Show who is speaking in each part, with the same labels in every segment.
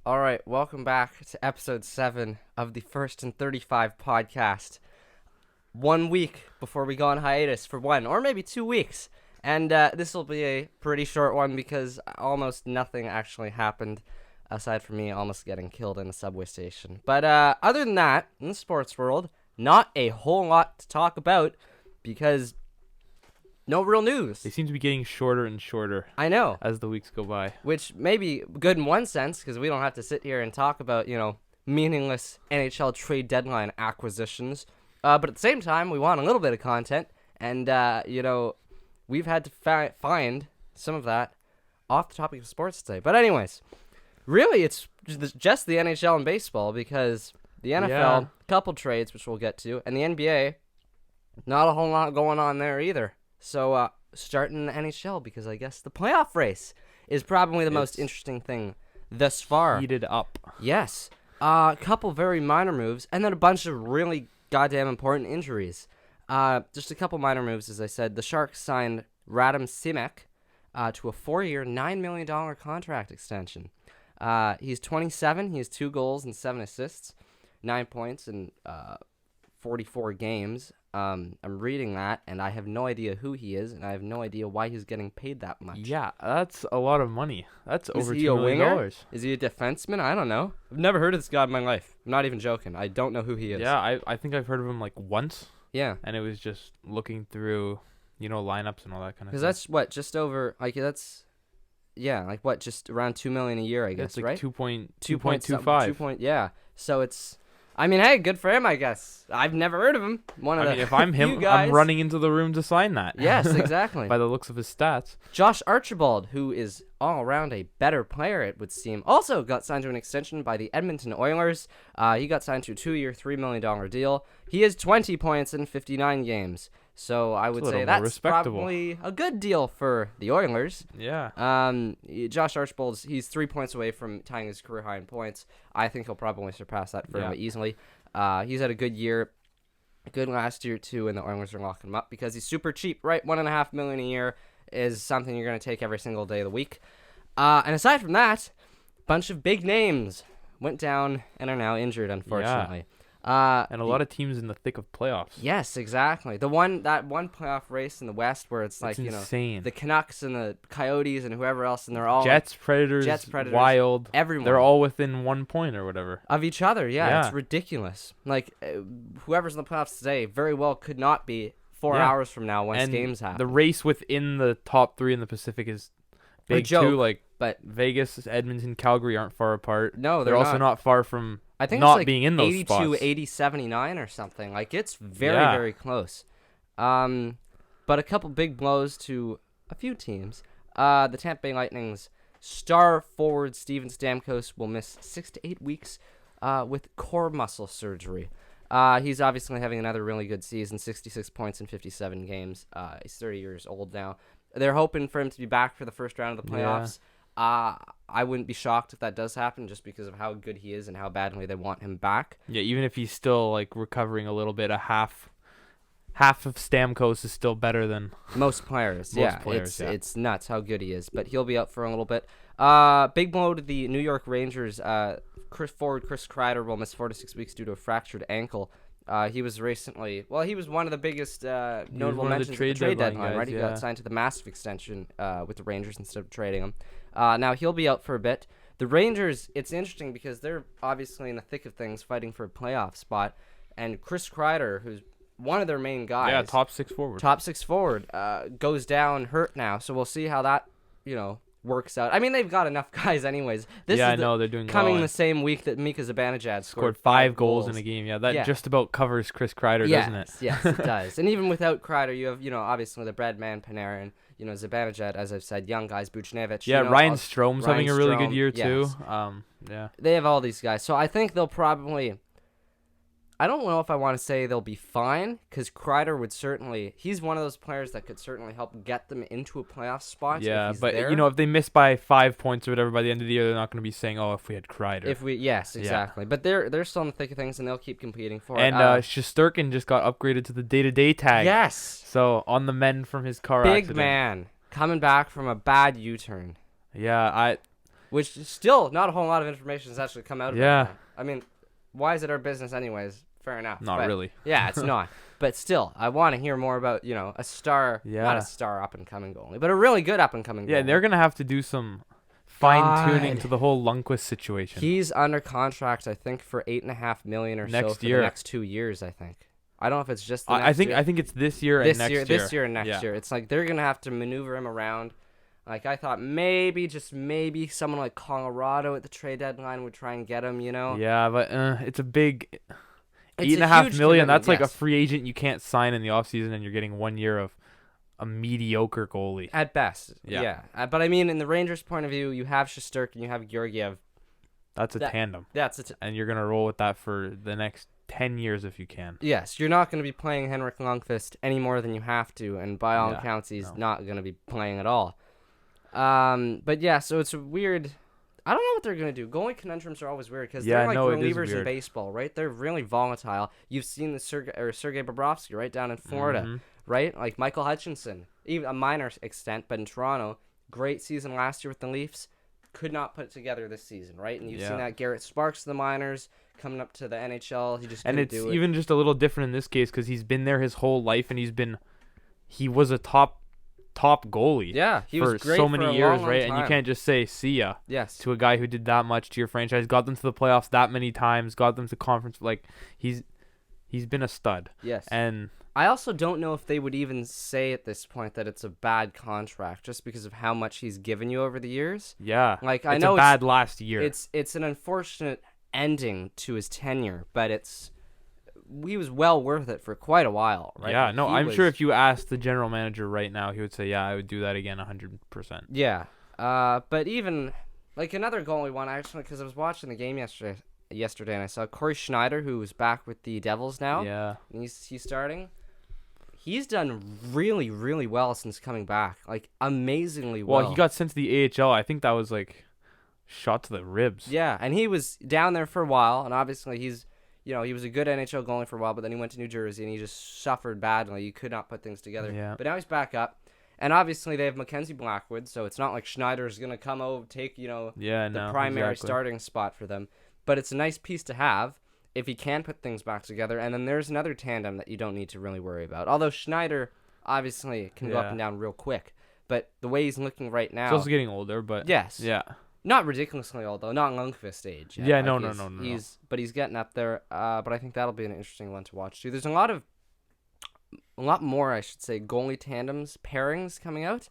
Speaker 1: All right, welcome back to episode 7 of the First and 35 podcast. 1 week before we go on hiatus for 1 or maybe 2 weeks. And this will be a pretty short one because almost nothing actually happened aside from me almost getting killed in a subway station. But other than that, in the sports world, not a whole lot to talk about because no real news.
Speaker 2: They seem to be getting shorter and shorter
Speaker 1: I know.
Speaker 2: as the weeks go by.
Speaker 1: Which may be good in one sense because we don't have to sit here and talk about, meaningless NHL trade deadline acquisitions. But at the same time, we want a little bit of content. And, we've had to find some of that off the topic of sports today. But anyways, really it's just the NHL and baseball because the NFL, couple trades, which we'll get to, and the NBA, not a whole lot going on there either. So, starting the NHL, because I guess the playoff race is probably the most interesting thing thus far.
Speaker 2: Heated up.
Speaker 1: Yes. A couple very minor moves, and then a bunch of really goddamn important injuries. Just a couple minor moves, as I said. The Sharks signed Radim Simek to a 4-year, $9 million contract extension. He's 27. He has 2 goals and 7 assists, 9 points in 44 games. I'm reading that, and I have no idea who he is, and I have no idea why he's getting paid that much.
Speaker 2: Yeah, that's a lot of money. That's over $2 million.
Speaker 1: Is he a winger? Is he a defenseman? I don't know. I've never heard of this guy in my life. I'm not even joking. I don't know who he is.
Speaker 2: Yeah, I think I've heard of him like once.
Speaker 1: Yeah.
Speaker 2: And it was just looking through, lineups and all that kind of stuff.
Speaker 1: Because that's what, just over, just around $2 million a year, I guess,
Speaker 2: it's like
Speaker 1: right?
Speaker 2: 2.25.
Speaker 1: Yeah. So it's, hey, good for him, I guess. I've never heard of him.
Speaker 2: If I'm him, I'm running into the room to sign that.
Speaker 1: Yes, exactly.
Speaker 2: By the looks of his stats.
Speaker 1: Josh Archibald, who is all around a better player, it would seem, also got signed to an extension by the Edmonton Oilers. He got signed to a 2-year, $3 million deal. He has 20 points in 59 games. So I would say that's probably a good deal for the Oilers.
Speaker 2: Yeah.
Speaker 1: Josh Archibald, he's 3 points away from tying his career high in points. I think he'll probably surpass that fairly easily. He's had a good year, good last year too, and the Oilers are locking him up because he's super cheap, right? $1.5 million a year is something you're going to take every single day of the week. And aside from that, a bunch of big names went down and are now injured, unfortunately.
Speaker 2: And a lot of teams in the thick of playoffs.
Speaker 1: Yes, exactly. That one playoff race in the West where it's like,
Speaker 2: insane.
Speaker 1: The Canucks and the Coyotes and whoever else, and they're all
Speaker 2: Jets, Predators, Wild,
Speaker 1: everyone.
Speaker 2: They're all within 1 point or whatever
Speaker 1: of each other. Yeah. It's ridiculous. Like whoever's in the playoffs today very well could not be 4 hours from now once games happen.
Speaker 2: The race within the top 3 in the Pacific is big too. But Vegas, Edmonton, Calgary aren't far apart.
Speaker 1: No,
Speaker 2: they're also not far from.
Speaker 1: I think
Speaker 2: not
Speaker 1: it's
Speaker 2: being in those
Speaker 1: 82,
Speaker 2: spots.
Speaker 1: 80, 79 or something. Like, it's very, very close. But a couple big blows to a few teams. The Tampa Bay Lightning's star forward Steven Stamkos will miss 6 to 8 weeks with core muscle surgery. He's obviously having another really good season, 66 points in 57 games. He's 30 years old now. They're hoping for him to be back for the first round of the playoffs. I wouldn't be shocked if that does happen just because of how good he is and how badly they want him back.
Speaker 2: Yeah, even if he's still recovering a little bit, half of Stamkos is still better than
Speaker 1: most players. It's nuts how good he is, but he'll be out for a little bit. Big blow to the New York Rangers. Chris Kreider will miss 4 to 6 weeks due to a fractured ankle. He was one of the biggest notable mentions of the trade deadline, right? He got signed to the massive extension with the Rangers instead of trading him. Now he'll be out for a bit. The Rangers, it's interesting because they're obviously in the thick of things fighting for a playoff spot, and Chris Kreider, who's one of their main guys,
Speaker 2: top six forward,
Speaker 1: goes down hurt now, so we'll see how that, works out. I mean, they've got enough guys anyways.
Speaker 2: They're doing
Speaker 1: coming the same week that Mika Zibanejad scored
Speaker 2: 5 goals in a game. Yeah, that just about covers Chris Kreider, doesn't it?
Speaker 1: Yes, it does. And even without Kreider, you have, obviously the Breadman, Panarin, Zibanejad, as I've said, young guys, Buchnevich.
Speaker 2: Yeah, Ryan Strome's having a really good year too.
Speaker 1: They have all these guys. So I think they'll probably, I don't know if I want to say they'll be fine, because Kreider would certainly, he's one of those players that could certainly help get them into a playoff spot.
Speaker 2: Yeah, but if they miss by 5 points or whatever by the end of the year, they're not going to be saying, "Oh, if we had Kreider."
Speaker 1: Yes, exactly. Yeah. But they're still in the thick of things, and they'll keep competing for it.
Speaker 2: And Shesterkin just got upgraded to the day-to-day tag.
Speaker 1: Yes.
Speaker 2: So on the mend from his car accident.
Speaker 1: Big man coming back from a bad U-turn.
Speaker 2: Yeah,
Speaker 1: which is still not a whole lot of information has actually come out about
Speaker 2: Yeah.
Speaker 1: that. I mean, why is it our business anyways? Fair enough.
Speaker 2: Not really.
Speaker 1: Yeah, it's not. But still, I want to hear more about, a star, not a star up-and-coming goalie, but a really good up-and-coming goalie.
Speaker 2: Yeah, they're going to have to do some fine-tuning to the whole Lundqvist situation.
Speaker 1: He's under contract, I think, for $8.5 million or so for the next 2 years, I think. I don't know if it's just the next year.
Speaker 2: I think it's this year and next year.
Speaker 1: This year and next year. It's like they're going to have to maneuver him around. Like, I thought maybe, just maybe, someone like Colorado at the trade deadline would try and get him,
Speaker 2: Yeah, but it's a big...
Speaker 1: It's
Speaker 2: $8.5 million. That's like a free agent you can't sign in the offseason, and you're getting 1 year of a mediocre goalie.
Speaker 1: At best. Yeah. But I mean, in the Rangers' point of view, you have Shesterkin and you have Georgiev.
Speaker 2: That's a tandem.
Speaker 1: And
Speaker 2: you're going to roll with that for the next 10 years if you can.
Speaker 1: Yes, you're not going to be playing Henrik Lundqvist any more than you have to, and by all accounts, he's not going to be playing at all. But yeah, so it's a weird... I don't know what they're going to do. Goalie conundrums are always weird because they're like relievers in baseball, right? They're really volatile. You've seen the Sergei Bobrovsky, right, down in Florida, right? Like Michael Hutchinson, even a minor extent, but in Toronto, great season last year with the Leafs. Could not put it together this season, right? And you've seen that Garrett Sparks, the minors, coming up to the NHL. He just couldn't do it.
Speaker 2: And it's even just a little different in this case because he's been there his whole life, and he was a top goalie.
Speaker 1: Yeah, he
Speaker 2: was
Speaker 1: great for
Speaker 2: so many years,
Speaker 1: long
Speaker 2: right?
Speaker 1: time.
Speaker 2: And you can't just say see ya.
Speaker 1: Yes.
Speaker 2: To a guy who did that much to your franchise, got them to the playoffs that many times, got them to conference. Like he's been a stud.
Speaker 1: Yes.
Speaker 2: And
Speaker 1: I also don't know if they would even say at this point that it's a bad contract just because of how much he's given you over the years.
Speaker 2: Yeah.
Speaker 1: Like
Speaker 2: I
Speaker 1: know
Speaker 2: it's a bad last year.
Speaker 1: It's an unfortunate ending to his tenure, but he was well worth it for quite a while, right?
Speaker 2: Yeah, no, I'm sure if you asked the general manager right now, he would say, yeah, I would do that again 100%.
Speaker 1: Yeah. But even, like, another goalie one, actually, because I was watching the game yesterday, and I saw Corey Schneider, who was back with the Devils now.
Speaker 2: Yeah.
Speaker 1: And he's starting. He's done really, really well since coming back. Like, amazingly well.
Speaker 2: Well, he got sent to the AHL. I think that was, like, shot to the ribs.
Speaker 1: Yeah, and he was down there for a while, and obviously he was a good NHL goalie for a while, but then he went to New Jersey, and he just suffered badly. He could not put things together.
Speaker 2: Yeah.
Speaker 1: But now he's back up. And obviously they have Mackenzie Blackwood, so it's not like Schneider's going to come over, take, the primary starting spot for them. But it's a nice piece to have if he can put things back together. And then there's another tandem that you don't need to really worry about. Although Schneider obviously can go up and down real quick. But the way he's looking right now...
Speaker 2: He's also getting older, but...
Speaker 1: Yes.
Speaker 2: Yeah.
Speaker 1: Not ridiculously old, though. Not Lundqvist age.
Speaker 2: Yet. Yeah,
Speaker 1: like
Speaker 2: no.
Speaker 1: But he's getting up there. But I think that'll be an interesting one to watch, too. There's a lot more, I should say, goalie tandems, pairings coming out.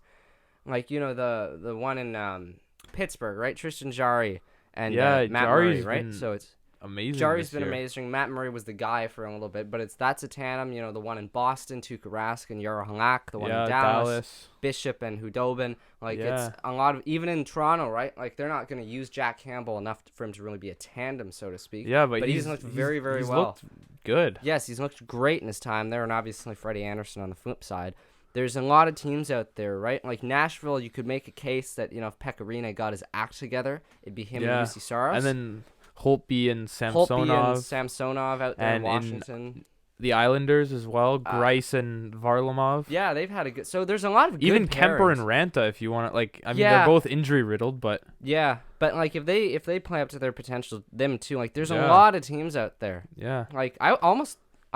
Speaker 1: Like, the one in Pittsburgh, right? Tristan Jarry and Matt Murray, right? So it's
Speaker 2: amazing.
Speaker 1: Jarry's been amazing. Matt Murray was the guy for a little bit, but that's a tandem. The one in Boston, Tuukka Rask and Jaro Halak. The one in Dallas, Bishop and Hudobin. Like it's a lot of, even in Toronto, right? Like they're not going to use Jack Campbell enough for him to really be a tandem, so to speak.
Speaker 2: Yeah, but
Speaker 1: he's looked very, very well.
Speaker 2: Looked good.
Speaker 1: Yes, he's looked great in his time there, and obviously Freddie Anderson on the flip side. There's a lot of teams out there, right? Like Nashville, you could make a case that if Pecorino got his act together, it'd be him and Lucy Saros.
Speaker 2: And then Holtby and Samsonov
Speaker 1: out there in Washington.
Speaker 2: The Islanders as well, Grice and Varlamov.
Speaker 1: Yeah, they've had a good... So there's a lot of good
Speaker 2: even
Speaker 1: pairings.
Speaker 2: Kemper and Ranta, if you want to... Like, I mean, they're both injury-riddled, but...
Speaker 1: Yeah, but, like, if they play up to their potential, them too, like, there's a lot of teams out there.
Speaker 2: Yeah.
Speaker 1: Like, I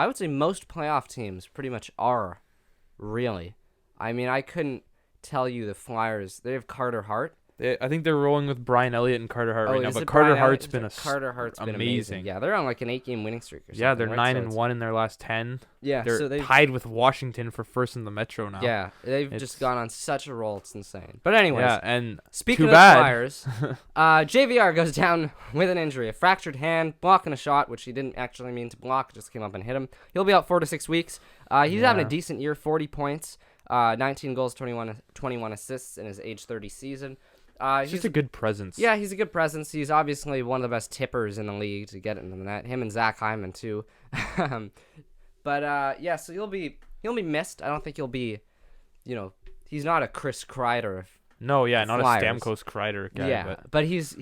Speaker 1: would say most playoff teams pretty much are, really. I mean, I couldn't tell you the Flyers. They have Carter Hart.
Speaker 2: I think they're rolling with Brian Elliott and Carter Hart right now, but Carter Hart's been
Speaker 1: amazing. Yeah, they're on like an 8-game winning streak or something.
Speaker 2: Yeah, they're 9-1 in their last 10.
Speaker 1: Yeah,
Speaker 2: they're tied with Washington for first in the Metro now.
Speaker 1: Yeah, they've just gone on such a roll, it's insane. But anyways,
Speaker 2: and
Speaker 1: speaking of Flyers, JVR goes down with an injury, a fractured hand, blocking a shot, which he didn't actually mean to block, just came up and hit him. He'll be out 4 to 6 weeks. He's having a decent year, 40 points, 19 goals, 21 assists in his age 30 season.
Speaker 2: He's just a good presence.
Speaker 1: Yeah, he's a good presence. He's obviously one of the best tippers in the league to get into the net. Him and Zach Hyman too. But so he'll be missed. I don't think he'll be, he's not a Chris Kreider.
Speaker 2: No, yeah, not
Speaker 1: Flyers.
Speaker 2: a Stamkos Kreider guy.
Speaker 1: Yeah, but he's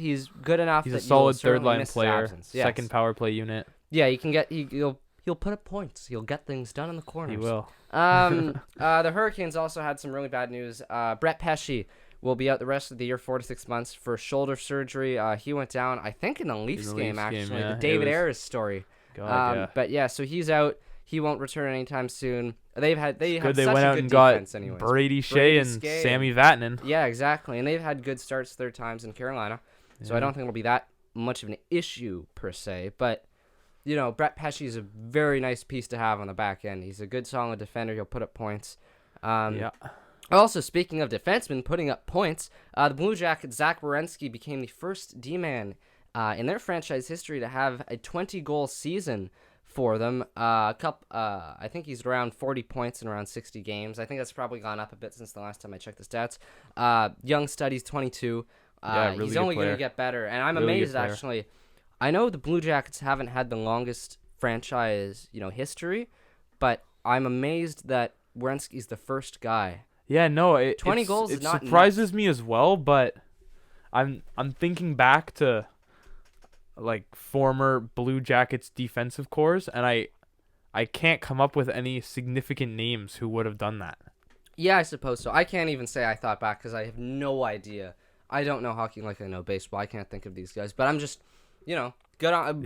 Speaker 1: good enough.
Speaker 2: He's
Speaker 1: that
Speaker 2: a solid third line
Speaker 1: player,
Speaker 2: second power play unit.
Speaker 1: Yeah, he'll put up points. He'll get things done in the corners.
Speaker 2: He will.
Speaker 1: The Hurricanes also had some really bad news. Brett Pesce will be out the rest of the year, 4 to 6 months for shoulder surgery. He went down, I think, in the Leafs game, actually. The David Ayres story. But yeah, so he's out. He won't return anytime soon. They have
Speaker 2: they
Speaker 1: such
Speaker 2: went
Speaker 1: a
Speaker 2: out
Speaker 1: good
Speaker 2: and got
Speaker 1: defense anyways.
Speaker 2: Brady Shea and Sammy Vatanen.
Speaker 1: Yeah, exactly. And they've had good starts their times in Carolina. So I don't think it'll be that much of an issue per se. But, you know, Brett Pesce is a very nice piece to have on the back end. He's a good, solid defender. He'll put up points. Also, speaking of defensemen putting up points, the Blue Jackets' Zach Werenski became the first D-man in their franchise history to have a 20-goal season for them. I think he's around 40 points in around 60 games. I think that's probably gone up a bit since the last time I checked the stats. Young stud, he's 22. Really he's only going to get better, and I'm amazed actually. I know the Blue Jackets haven't had the longest franchise, history, but I'm amazed that Werenski's the first guy.
Speaker 2: Yeah, no,
Speaker 1: 20 goals
Speaker 2: it
Speaker 1: is not
Speaker 2: surprises me as well, but I'm thinking back to like former Blue Jackets defensive cores, and I can't come up with any significant names who would have done that.
Speaker 1: Yeah, I suppose so. I can't even say I thought back because I have no idea. I don't know hockey like I know baseball. I can't think of these guys, but I'm just, good on.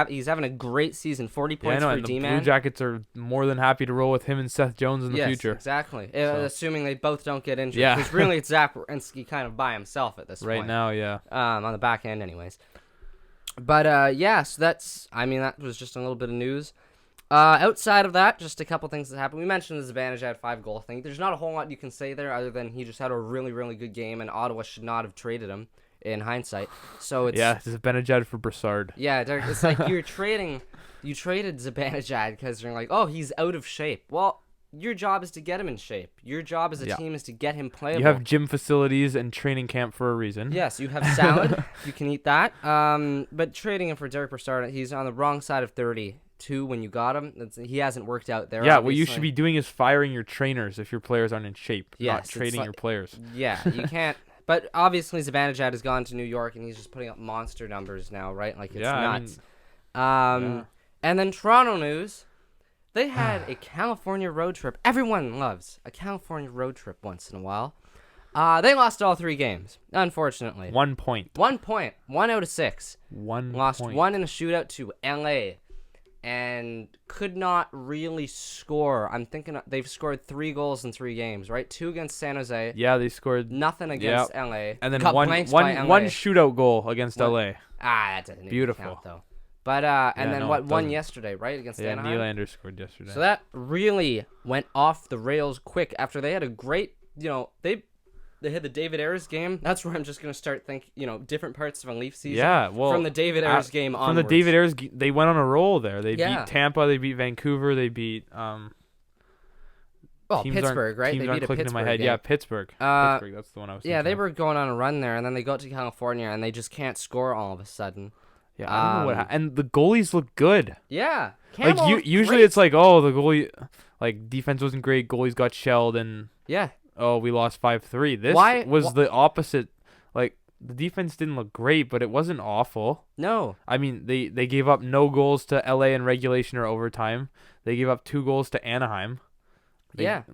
Speaker 1: He's having a great season. 40 points for D-man.
Speaker 2: The Blue Jackets are more than happy to roll with him and Seth Jones in the future.
Speaker 1: Exactly. Assuming they both don't get injured. Yeah. Because really, it's Zach Werenski kind of by himself at this point.
Speaker 2: Right now, yeah.
Speaker 1: On the back end, anyways. But so that was just a little bit of news. Outside of that, just a couple things that happened. We mentioned the Zibanejad 5-goal thing. There's not a whole lot you can say there other than he just had a really, really good game, and Ottawa should not have traded him in hindsight. So it's
Speaker 2: Zibanejad for Brassard.
Speaker 1: Yeah, it's like you traded Zibanejad because you're like, oh, he's out of shape. Well, your job is to get him in shape. Your job as a team is to get him playable.
Speaker 2: You have gym facilities and training camp for a reason.
Speaker 1: Yes, you have salad. You can eat that. But trading him for Derek Brassard, he's on the wrong side of 32 when you got him. He hasn't worked out there.
Speaker 2: Yeah, what you should be doing is firing your trainers if your players aren't in shape, not trading your players.
Speaker 1: Yeah, you can't. But obviously, Zibanejad has gone to New York, and he's just putting up monster numbers now, right? Like, it's nuts. And then Toronto news. They had a California road trip. Everyone loves a California road trip once in a while. They lost all 3 games, unfortunately.
Speaker 2: 1 point.
Speaker 1: 1 point. 1 out of 6. Lost
Speaker 2: point.
Speaker 1: 1 in a shootout to LA. And could not really score. I'm thinking they've scored 3 goals in 3 games, right? 2 against San Jose.
Speaker 2: Yeah, they scored
Speaker 1: nothing against LA.
Speaker 2: And then one shootout goal against LA.
Speaker 1: That doesn't even count, though. But one yesterday, right, against Anaheim?
Speaker 2: Yeah, Nylander scored yesterday.
Speaker 1: So that really went off the rails quick after they had a great, they had the David Ayres game. That's where I'm just going to start thinking, different parts of a Leaf season.
Speaker 2: Yeah, well,
Speaker 1: from the David Ayres game onwards.
Speaker 2: From the David Ayres, they went on a roll there. They beat Tampa, they beat Vancouver, they beat
Speaker 1: Pittsburgh, right?
Speaker 2: They beat a Pittsburgh in my head.
Speaker 1: Game.
Speaker 2: Yeah, Pittsburgh. Pittsburgh, that's the one I was thinking.
Speaker 1: Yeah, they were going on a run there, and then they go to California, and they just can't score all of a sudden.
Speaker 2: Yeah, I don't know what happened. And the goalies look good.
Speaker 1: Yeah.
Speaker 2: Usually it's like, oh, the goalie, like, defense wasn't great, goalies got shelled, and we lost 5-3. This was the opposite. Like, the defense didn't look great, but it wasn't awful.
Speaker 1: No.
Speaker 2: I mean, they gave up no goals to LA in regulation or overtime. They gave up 2 goals to Anaheim.
Speaker 1: San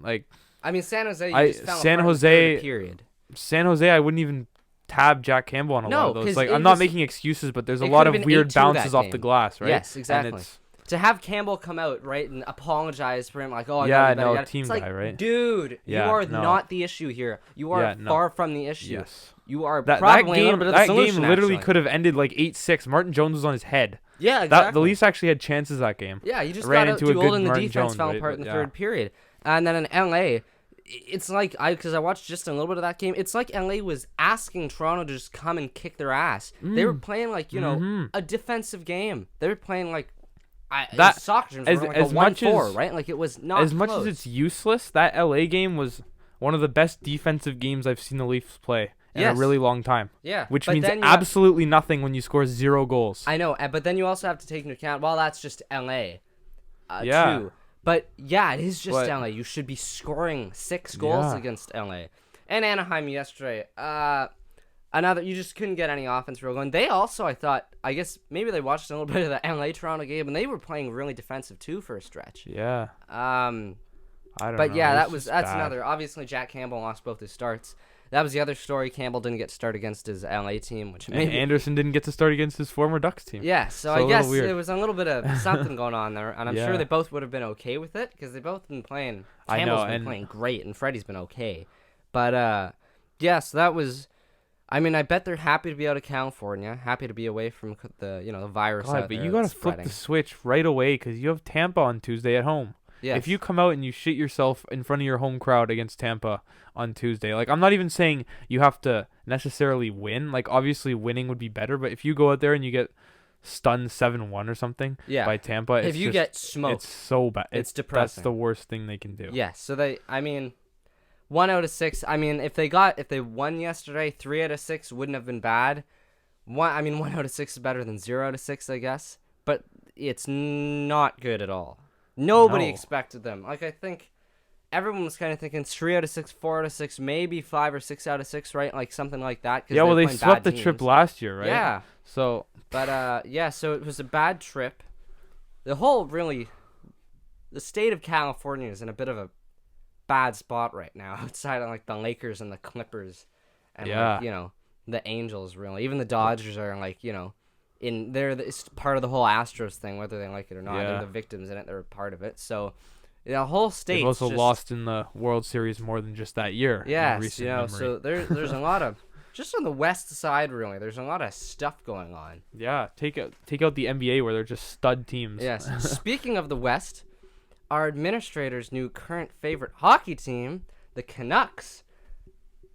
Speaker 1: Jose, period.
Speaker 2: San Jose, I wouldn't even tab Jack Campbell on a lot of those. Like, I'm not making excuses, but there's a lot of weird bounces off the glass, right?
Speaker 1: Yes, exactly. To have Campbell come out, right, and apologize for him, like, oh,
Speaker 2: team guy,
Speaker 1: like,
Speaker 2: right?
Speaker 1: Dude, you are not the issue here. You are far from the issue. Yes. You are probably a little bit of the solution,
Speaker 2: that game literally could have ended like 8-6. Martin Jones was on his head.
Speaker 1: Yeah, exactly.
Speaker 2: The Leafs actually had chances that game.
Speaker 1: Yeah, you just got out too old and the defense fell apart in the third period. And then in LA, it's like, because I watched just a little bit of that game, it's like LA was asking Toronto to just come and kick their ass. They were playing like, a defensive game. They were playing like, soccer games were like a 1-4, right? Like, it was not
Speaker 2: as much as it's useless, that LA game was one of the best defensive games I've seen the Leafs play in a really long time.
Speaker 1: Yeah.
Speaker 2: Which means absolutely nothing when you score 0 goals.
Speaker 1: I know, but then you also have to take into account, that's just LA. Too. But, it is just LA. You should be scoring 6 goals against LA. And Anaheim yesterday, you just couldn't get any offense real going. They also, I guess maybe they watched a little bit of the LA-Toronto game, and they were playing really defensive, too, for a stretch.
Speaker 2: Yeah.
Speaker 1: I don't know. But, that's another. Obviously, Jack Campbell lost both his starts. that was the other story. Campbell didn't get to start against his LA team, which
Speaker 2: And
Speaker 1: maybe
Speaker 2: Anderson didn't get to start against his former Ducks team.
Speaker 1: yeah. So
Speaker 2: So a
Speaker 1: I
Speaker 2: little
Speaker 1: guess
Speaker 2: weird.
Speaker 1: it was a little bit of something going on there, and I'm sure
Speaker 2: Yeah.
Speaker 1: they both would have been okay with it because they both been playing.
Speaker 2: I know,
Speaker 1: Campbell's been
Speaker 2: and-
Speaker 1: playing great, and Freddie's been okay. But yeah. So that was. I mean, I bet they're happy to be out of California, happy to be away from the virus
Speaker 2: God,
Speaker 1: out
Speaker 2: but
Speaker 1: there
Speaker 2: you gotta
Speaker 1: that's
Speaker 2: flip
Speaker 1: spreading.
Speaker 2: the switch right away because you have Tampa on Tuesday at home.
Speaker 1: Yes.
Speaker 2: If you come out and you shit yourself in front of your home crowd against Tampa on Tuesday, like I'm not even saying you have to necessarily win. Like obviously winning would be better, but if you go out there and you get stunned 7-1 or something
Speaker 1: Yeah.
Speaker 2: by Tampa,
Speaker 1: if
Speaker 2: it's
Speaker 1: you
Speaker 2: just,
Speaker 1: get smoked,
Speaker 2: it's so bad.
Speaker 1: it's
Speaker 2: That's
Speaker 1: depressing.
Speaker 2: the worst thing they can do.
Speaker 1: yes. So I mean, 1 out of 6. I mean, if they won yesterday, 3 out of 6 wouldn't have been bad. 1 out of 6 is better than 0 out of 6, I guess. But it's not good at all. Nobody
Speaker 2: No.
Speaker 1: expected them. Like I think everyone was kind of thinking 3 out of 6, 4 out of 6, maybe 5 or 6 out of 6, right? Like something like that. 'Cause
Speaker 2: Yeah, well,
Speaker 1: they're
Speaker 2: they
Speaker 1: playing
Speaker 2: swept
Speaker 1: bad
Speaker 2: the trip
Speaker 1: teams.
Speaker 2: last year, right?
Speaker 1: Yeah.
Speaker 2: So
Speaker 1: But yeah, so it was a bad trip. The state of California is in a bit of a bad spot right now, outside of like the Lakers and the Clippers, and
Speaker 2: Yeah.
Speaker 1: like, the Angels. Really, even the Dodgers are like it's part of the whole Astros thing, whether they like it or not.
Speaker 2: Yeah.
Speaker 1: They're the victims in it. They're a part of it. So the whole state.
Speaker 2: they've also lost in the World Series more than just that year. in
Speaker 1: Yes,
Speaker 2: recent memory.
Speaker 1: so there's a lot of just on the west side. Really, there's a lot of stuff going on.
Speaker 2: Yeah, take out the NBA where they're just stud teams.
Speaker 1: Yes. Speaking of the West, our administrator's new current favorite hockey team, the Canucks,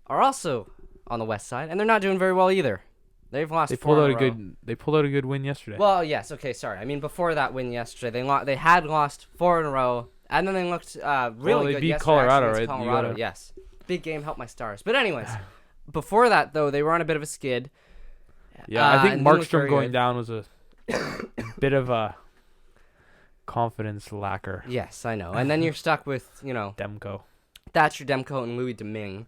Speaker 1: are also on the West side, and they're not doing very well either. They've lost.
Speaker 2: They
Speaker 1: 4
Speaker 2: pulled
Speaker 1: in
Speaker 2: out
Speaker 1: a
Speaker 2: a
Speaker 1: row.
Speaker 2: good. They pulled out a good win yesterday.
Speaker 1: Well, yes. Okay, sorry. I mean, before that win yesterday, they had lost 4 in a row, and then they looked really
Speaker 2: they
Speaker 1: good
Speaker 2: beat
Speaker 1: yesterday.
Speaker 2: Colorado,
Speaker 1: actually, against
Speaker 2: right? You
Speaker 1: Colorado,
Speaker 2: gotta-
Speaker 1: yes. Big game helped my Stars. But anyways, before that though, they were on a bit of a skid.
Speaker 2: Yeah, I think
Speaker 1: and didn't look very
Speaker 2: Markstrom going
Speaker 1: good.
Speaker 2: down was a bit of a confidence lacker.
Speaker 1: Yes, I know. And then you're stuck with
Speaker 2: Demko.
Speaker 1: Thatcher Demko and Louis Domingue,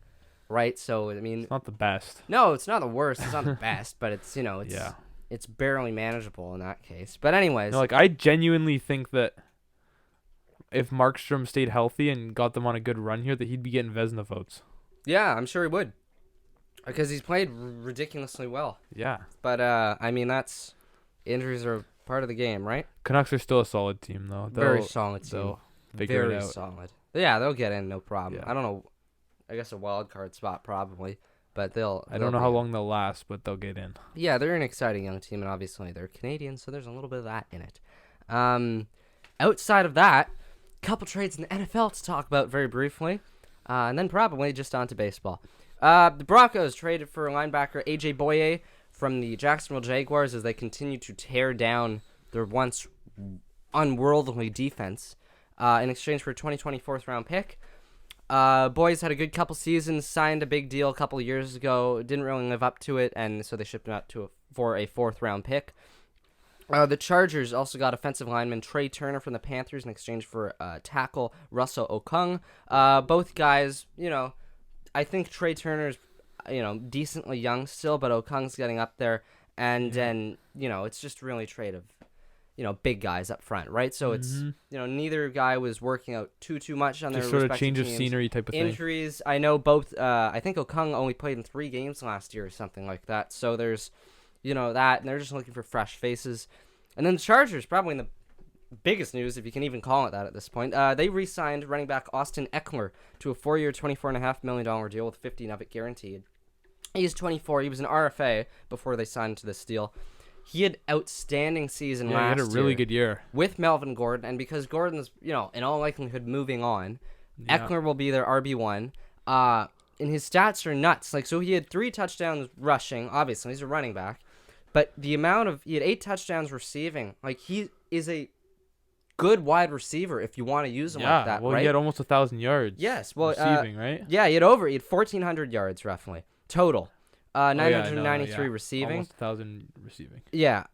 Speaker 1: right? So I mean,
Speaker 2: It's not the best.
Speaker 1: no, it's not the worst. It's not the best, but it's
Speaker 2: Yeah.
Speaker 1: it's barely manageable in that case. But anyways,
Speaker 2: No, like I genuinely think that if Markstrom stayed healthy and got them on a good run here, that he'd be getting Vezina votes.
Speaker 1: yeah, I'm sure he would, because he's played ridiculously well.
Speaker 2: Yeah.
Speaker 1: But I mean, injuries are part of the game, right?
Speaker 2: Canucks are still a solid team though.
Speaker 1: Very solid team.
Speaker 2: They'll figure
Speaker 1: Very
Speaker 2: it out.
Speaker 1: solid. Yeah, they'll get in, no problem.
Speaker 2: Yeah.
Speaker 1: I don't know. I guess a wild card spot probably, but
Speaker 2: I don't know how long they'll last, but they'll get in.
Speaker 1: Yeah, they're an exciting young team, and obviously they're Canadian, so there's a little bit of that in it. Outside of that, couple trades in the NFL to talk about very briefly, and then probably just on to baseball. The Broncos traded for linebacker A.J. Boye from the Jacksonville Jaguars as they continue to tear down their once unworldly defense in exchange for a 2020 fourth-round pick. Boyes had a good couple seasons, signed a big deal a couple years ago, didn't really live up to it, and so they shipped him out for a fourth-round pick. The Chargers also got offensive lineman Trey Turner from the Panthers in exchange for tackle Russell Okung. Both guys, I think Trey Turner's, decently young still, but Okung's getting up there, and then, it's just really a trade of, big guys up front, right? So it's, neither guy was working out too much on their
Speaker 2: Just sort of
Speaker 1: respective
Speaker 2: change of
Speaker 1: teams.
Speaker 2: scenery type of thing.
Speaker 1: Injuries, I know both, I think Okung only played in 3 games last year or something like that, so there's, that, and they're just looking for fresh faces. And then the Chargers, probably in the biggest news, if you can even call it that at this point, they re-signed running back Austin Eckler to a 4-year, $24.5 million deal with $15 of it guaranteed. He's 24. He was an RFA before they signed to this deal. He had outstanding season
Speaker 2: Yeah,
Speaker 1: last
Speaker 2: he had a really
Speaker 1: year
Speaker 2: good year.
Speaker 1: with Melvin Gordon, and because Gordon's, in all likelihood moving on,
Speaker 2: Yeah.
Speaker 1: Eckler will be their RB1. And his stats are nuts. So he had 3 touchdowns rushing. Obviously, he's a running back. But he had 8 touchdowns receiving. He is a good wide receiver if you want to use him like that,
Speaker 2: well,
Speaker 1: right?
Speaker 2: he had almost 1,000 yards.
Speaker 1: Yes, well,
Speaker 2: receiving, right?
Speaker 1: Yeah, he had 1,400 yards roughly total.
Speaker 2: Oh, yeah,
Speaker 1: 993
Speaker 2: yeah.
Speaker 1: receiving.
Speaker 2: Almost 1,000 receiving.
Speaker 1: Yeah,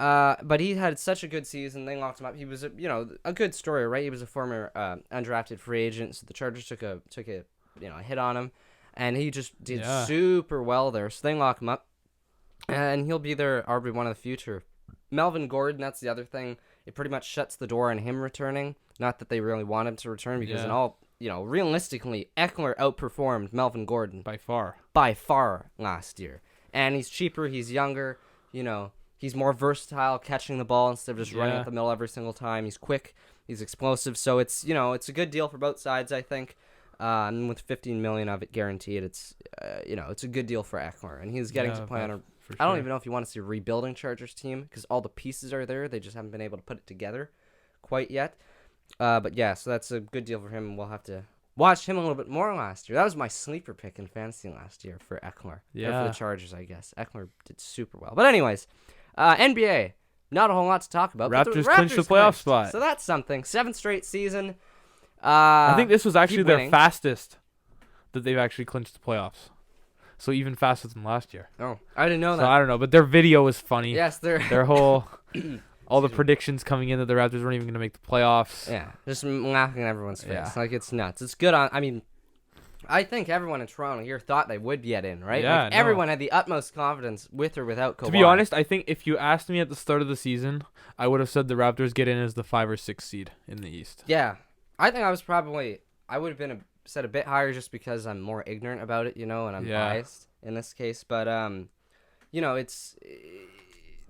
Speaker 1: but he had such a good season. They locked him up. He was a good story, right? He was a former undrafted free agent, so the Chargers took a hit on him, and he just did super well there. So they lock him up, and he'll be their RB1 of the future. Melvin Gordon, that's the other thing. It pretty much shuts the door on him returning. Not that they really want him to return, because in all, realistically, Eckler outperformed Melvin Gordon
Speaker 2: By far.
Speaker 1: by far last year. And he's cheaper, he's younger, he's more versatile catching the ball instead of just running up the middle every single time. He's quick, he's explosive, so it's a good deal for both sides, I think. And with $15 million of it guaranteed, it's a good deal for Eckler, and he's getting to play on a. I don't even know if you want to see a rebuilding Chargers team because all the pieces are there. They just haven't been able to put it together quite yet. But yeah, so that's a good deal for him, and we'll have to watch him a little bit more last year. That was my sleeper pick in fantasy last year for Eckler.
Speaker 2: Yeah.
Speaker 1: Or for the Chargers, I guess. Eckler did super well. But anyways, NBA, not a whole lot to talk about.
Speaker 2: Raptors clinched the playoff spot.
Speaker 1: So that's something. 7th straight season.
Speaker 2: I think this was actually their
Speaker 1: winning.
Speaker 2: fastest that they've actually clinched the playoffs. So even faster than last year.
Speaker 1: Oh, I didn't know that.
Speaker 2: So I don't know, but their video was funny.
Speaker 1: Yes,
Speaker 2: their whole all the predictions coming in that the Raptors weren't even going to make the playoffs.
Speaker 1: Yeah, just laughing in everyone's face.
Speaker 2: Yeah.
Speaker 1: Like, it's nuts. It's good on. I mean, I think everyone in Toronto here thought they would get in, right?
Speaker 2: Yeah,
Speaker 1: like, everyone had the utmost confidence with or without Kawhi.
Speaker 2: To be honest, I think if you asked me at the start of the season, I would have said the Raptors get in as the 5 or 6 seed in the East.
Speaker 1: Yeah, I think I would have been set a bit higher just because I'm more ignorant about it, and I'm biased in this case. But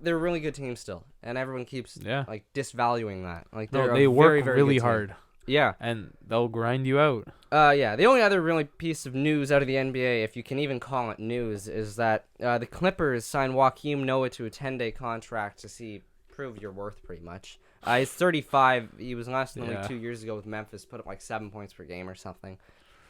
Speaker 1: they're a really good team still, and everyone keeps like disvaluing that. Like
Speaker 2: they work
Speaker 1: very, very
Speaker 2: really
Speaker 1: good team.
Speaker 2: hard.
Speaker 1: Yeah,
Speaker 2: and they'll grind you out.
Speaker 1: Yeah. The only other really piece of news out of the NBA, if you can even call it news, is that the Clippers signed Joakim Noah to a 10-day contract to prove your worth, pretty much. He's 35. He was last in the league 2 years ago with Memphis. Put up like 7 points per game or something.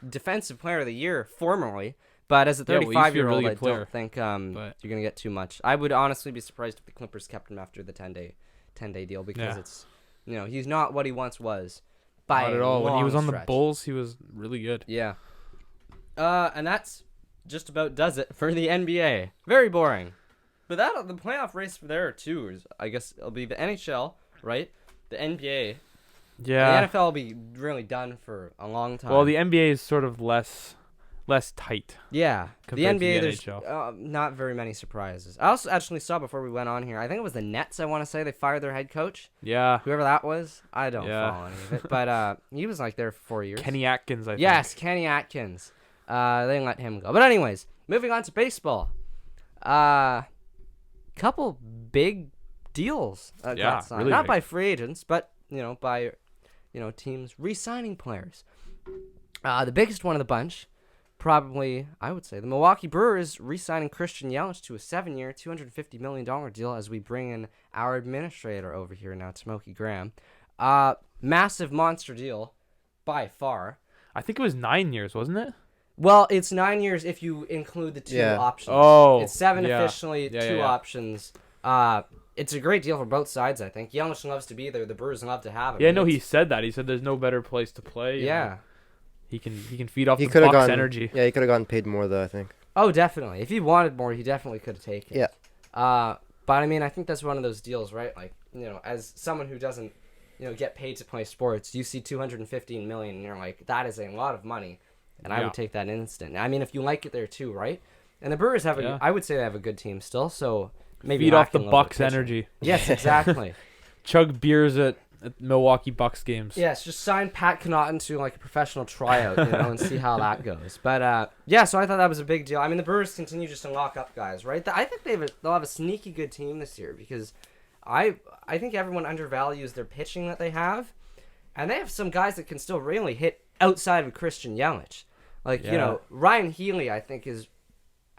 Speaker 1: Defensive Player of the Year formerly, but as a 35-year-old, I don't think you're gonna get too much. I would honestly be surprised if the Clippers kept him after the 10-day deal because it's he's not what he once was.
Speaker 2: Not at all. When he was on
Speaker 1: stretch.
Speaker 2: The Bulls, he was really good.
Speaker 1: Yeah. And that's just about does it for the NBA. Very boring. But the playoff race for there too. I guess it'll be the NHL, right? The NBA.
Speaker 2: Yeah.
Speaker 1: The NFL will be really done for a long time.
Speaker 2: Well, the NBA is sort of less tight.
Speaker 1: Yeah. The
Speaker 2: compared
Speaker 1: NBA,
Speaker 2: to the
Speaker 1: there's not very many surprises. I also actually saw before we went on here, I think it was the Nets, I want to say, they fired their head coach.
Speaker 2: Yeah.
Speaker 1: Whoever that was. I don't follow any of it. But he was like there for 4 years.
Speaker 2: Kenny Atkins, I think.
Speaker 1: Yes, Kenny Atkins. They let him go. But anyways, moving on to baseball. Couple big deals got signed.
Speaker 2: Really
Speaker 1: Not
Speaker 2: big.
Speaker 1: by free agents, but by teams re-signing players. The biggest one of the bunch, probably, I would say, the Milwaukee Brewers re-signing Christian Yelich to a 7-year, $250 million deal as we bring in our administrator over here now, Smokey Graham. Massive monster deal, by far.
Speaker 2: I think it was 9 years, wasn't it?
Speaker 1: Well, it's 9 years if you include the two options.
Speaker 2: Oh,
Speaker 1: it's 7 officially, two options. It's a great deal for both sides, I think. Yelich loves to be there. The Brewers love to have him.
Speaker 2: Yeah, no, he said that. He said there's no better place to play.
Speaker 1: Yeah.
Speaker 2: He can feed off the Bucks energy.
Speaker 3: Yeah, he could have gotten paid more, though, I think.
Speaker 1: Oh, definitely. If he wanted more, he definitely could have taken it.
Speaker 3: Yeah.
Speaker 1: But, I mean, I think that's one of those deals, right? Like, as someone who doesn't, get paid to play sports, you see $215 million, and you're like, that is a lot of money. And I would take that instant. I mean, if you like it there, too, right? And the Brewers have I would say they have a good team still, so maybe
Speaker 2: feed off the Bucks energy.
Speaker 1: Yes, exactly.
Speaker 2: Chug beers at Milwaukee Bucks games.
Speaker 1: Yes, just sign Pat Connaughton to like a professional tryout, and see how that goes. But so I thought that was a big deal. I mean, the Brewers continue just to lock up guys, right? I think they'll have a sneaky good team this year because I think everyone undervalues their pitching that they have, and they have some guys that can still really hit outside of Christian Yelich. Like Ryan Healy, I think